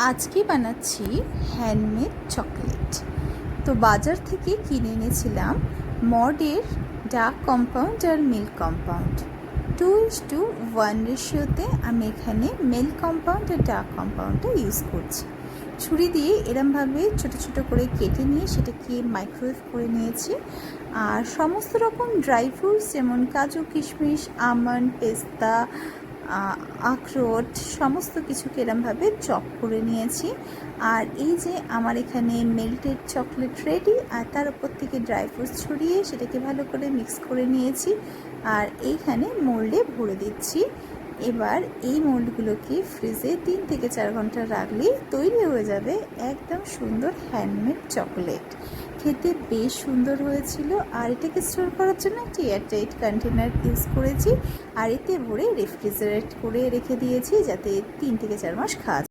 আজকে বানাচ্ছি handmade chocolate. তো বাজার থেকে কিনে এনেছিলাম মডের ডার্ক কম্পাউন্ড আর মিল্ক কম্পাউন্ড। 2:1 রেশিওতে আমি এখানে মিল্ক কম্পাউন্ড আর ডার্ক কম্পাউন্ডটা ইউজ করছি। ছুরি দিয়ে এরমভাবে ছোটো ছোটো করে কেটে নিয়ে সেটাকে মাইক্রোওয়েভ করে নিয়েছি। আর সমস্ত রকম ড্রাই ফ্রুটস যেমন কাজু, কিশমিশ, আমন্ড, পেস্তা, আখরোট সমস্ত কিছুকে এরমভাবে চপ করে নিয়েছি। আর এই যে আমার এখানে মেল্টেড চকলেট রেডি, আর তার উপর থেকে ড্রাই ফ্রুটস ছড়িয়ে সেটাকে ভালো করে মিক্স করে নিয়েছি। আর এইখানে মোল্ডে ভরে দিচ্ছি। এবার এই মোল্ডগুলোকে ফ্রিজে 3 থেকে 4 ঘন্টা রাখলেই তৈরি হয়ে যাবে একদম সুন্দর হ্যান্ডমেড চকলেট। খেতে বেশ সুন্দর হয়েছিল। আর এটাকে স্টোর করার জন্য একটি এয়ারটাইট কন্টেনার ইউজ করেছি, আর এতে ভরে রেফ্রিজারেট করে রেখে দিয়েছি যাতে 3 থেকে 4 মাস খাওয়া যায়।